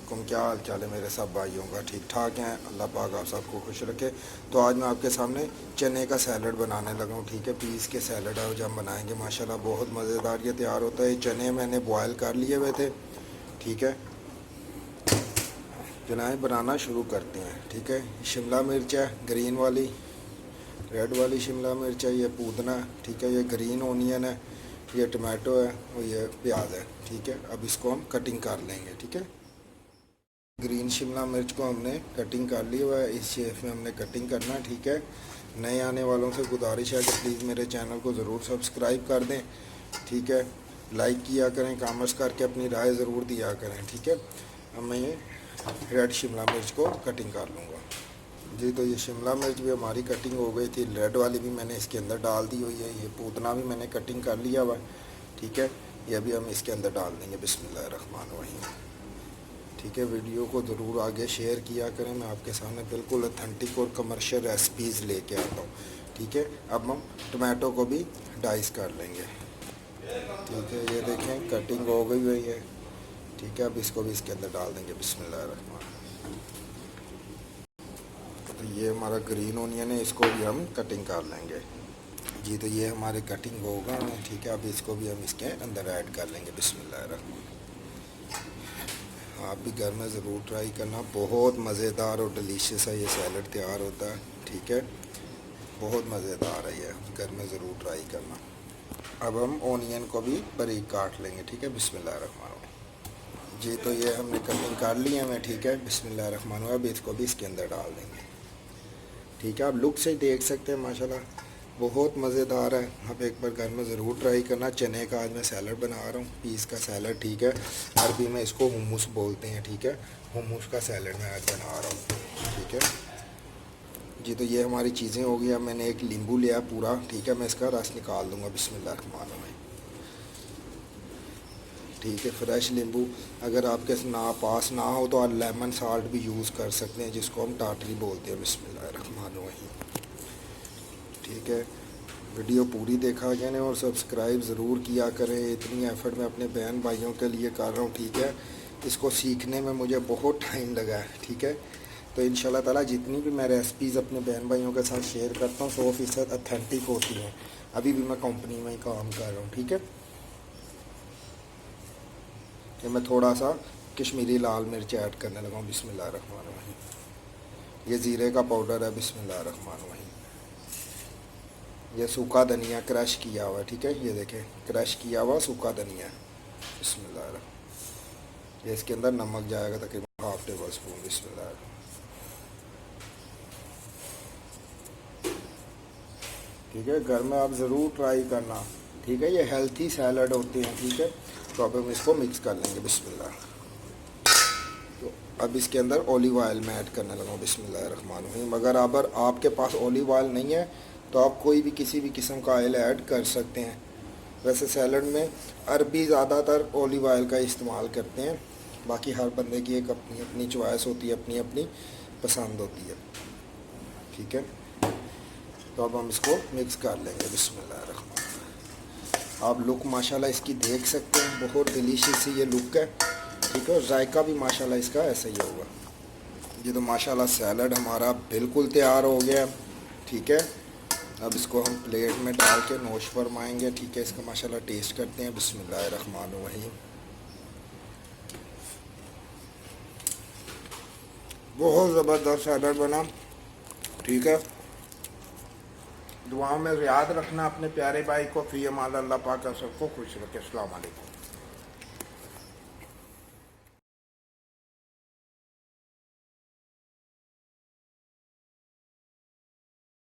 वालेकुम। क्या हाल चाल है मेरे सब भाइयों का? ठीक ठाक हैं, अल्लाह पाक आप सबको खुश रखे। तो आज मैं आपके सामने चने का सैलड बनाने लगा हूँ। ठीक है, पीस के सैलड है जो हम बनाएंगे, माशाल्लाह बहुत मज़ेदार ये तैयार होता है। चने मैंने बॉयल कर लिए हुए थे। ठीक है, जनाब बनाना शुरू करते हैं। ठीक है, शिमला मिर्च है ग्रीन वाली, रेड वाली शिमला मिर्च है, ये पुदीना है। ठीक है, ये ग्रीन ओनियन है, ये टमाटो है और ये प्याज है। ठीक है, अब इसको हम कटिंग कर लेंगे। ठीक है, ग्रीन शिमला मिर्च को हमने कटिंग कर ली हुआ है, इस शेप में हमने कटिंग करना है। ठीक है, नए आने वालों से गुजारिश है कि प्लीज़ मेरे चैनल को ज़रूर सब्सक्राइब कर दें। ठीक है, लाइक किया करें, कमेंट्स करके अपनी राय ज़रूर दिया करें। ठीक है, अब मैं ये रेड शिमला मिर्च को कटिंग कर लूँगा जी। तो ये शिमला मिर्च भी हमारी कटिंग हो गई थी, रेड वाली भी मैंने इसके अंदर डाल दी हुई है, ये पुदीना भी मैंने कटिंग कर लिया हुआ है। ठीक है, ये भी हम इसके अंदर डाल देंगे। बिस्मिल्लाहिर्रहमानिर्रहीम। ठीक है, वीडियो को ज़रूर आगे शेयर किया करें। मैं आपके सामने बिल्कुल ऑथेंटिक और कमर्शियल रेसिपीज़ लेके आता हूँ। ठीक है, अब हम टमाटो को भी डाइस कर लेंगे। ठीक है, ये देखें कटिंग हो गई हुई है। ठीक है, अब इसको भी इसके अंदर डाल देंगे। बिस्मिल्लाहिर्रहमान। तो ये हमारा ग्रीन ओनियन है, इसको भी हम कटिंग कर लेंगे जी। तो ये हमारे कटिंग होगा। ठीक है, अब इसको भी हम इसके अंदर ऐड कर लेंगे। बिस्मिल्लाहिर्रहमान। आप भी घर में ज़रूर ट्राई करना, बहुत मज़ेदार और डिलीशियस है ये सैलड तैयार होता है। ठीक है, बहुत मज़ेदार है ये, घर में ज़रूर ट्राई करना। अब हम ओनियन को भी बारीक काट लेंगे। ठीक है, बिस्मिल्लाहिर्रहमानिर्रहीम जी। तो ये हमने कटिंग कर ली है मैं। ठीक है, बिस्मिल्लाहिर्रहमानिर्रहीम। अब इसको भी इसके अंदर डाल देंगे। ठीक है, आप लुक से देख सकते हैं माशाल्लाह बहुत मज़ेदार है। आप एक बार घर में ज़रूर ट्राई करना। चने का आज मैं सैलड बना रहा हूँ, पीस का सैलड। ठीक है, अरबी में इसको हुम्मुस बोलते हैं। ठीक है, हुम्मुस का सैलड मैं आज बना रहा हूँ। ठीक है जी। तो ये हमारी चीज़ें हो गई। अब मैंने एक नींबू लिया पूरा। ठीक है, मैं इसका रस निकाल दूँगा। बिस्मिल्लाहिर्रहमानिर्रहीम। ठीक है, फ्रेश नींबू अगर आपके पास ना हो तो आप लेमन साल्ट भी यूज़ कर सकते हैं, जिसको हम टाटरी बोलते हैं। बिस्मिल्लाहिर्रहमानिर्रहीम। ठीक है, वीडियो पूरी देखा करें और सब्सक्राइब ज़रूर किया करें। इतनी एफ़र्ट मैं अपने बहन भाइयों के लिए कर रहा हूँ। ठीक है, इसको सीखने में मुझे बहुत टाइम लगा है। ठीक है, तो इंशाल्लाह ताला जितनी भी मैं रेसिपीज़ अपने बहन भाइयों के साथ शेयर करता हूँ 100% ऑथेंटिक होती हैं। अभी भी मैं कंपनी में ही काम कर रहा हूँ। ठीक है, कि मैं थोड़ा सा कश्मीरी लाल मिर्च ऐड करने लगा हूँ। बिस्मिल्लाहिर्रहमानिर्रहीम। ये ज़ीरे का पाउडर है। बिस्मिल्लाहिर्रहमानिर्रहीम। ये सूखा धनिया क्रश किया हुआ है। ठीक है, ये देखें क्रश किया हुआ सूखा धनिया। बिस्मिल्लाहिर्रहमानिर्रहीम। ये इसके अंदर नमक जाएगा तकरीबन हाफ टेबल स्पून। बिस्मिल्लाहिर्रहमानिर्रहीम। ठीक है, घर में आप ज़रूर ट्राई करना। ठीक है, ये हेल्थी सैलड होते हैं। ठीक है, तो अब हम इसको मिक्स कर लेंगे। बिस्मिल्लाह। तो अब इसके अंदर ऑलिव ऑयल मैं ऐड करने लगा हूँ। बिस्मिल्लाहिर्रहमानिर्रहीम। अगर आपके पास ऑलिव ऑयल नहीं है तो आप कोई भी किसी भी किस्म का ऑयल ऐड कर सकते हैं। वैसे सैलड में अरबी ज़्यादातर ऑलिव ऑयल का इस्तेमाल करते हैं, बाकी हर बंदे की एक अपनी अपनी चॉइस होती है, अपनी अपनी पसंद होती है। ठीक है, तो अब हम इसको मिक्स कर लेंगे। बिस्मिल्लाहिर्रहमानिर्रहीम। आप लुक माशाल्लाह इसकी देख सकते हैं, बहुत डिलीशियस सी ये लुक है। ठीक है, और जायका भी माशाल्लाह इसका ऐसा ही होगा। ये तो माशाल्लाह सैलड हमारा बिल्कुल तैयार हो गया। ठीक है, अब इसको हम प्लेट में डाल के नोश फरमाएंगे। ठीक है, इसका माशाल्लाह टेस्ट करते हैं। बिस्मिल्लाहिर्रहमानिर्रहीम। बहुत ज़बरदस्त सैलड बना। ठीक है, दुआ में याद रखना अपने प्यारे भाई को। फ़ी अमान अल्लाह पाक सबको खुश रखे। अस्सलाम वालेकुम।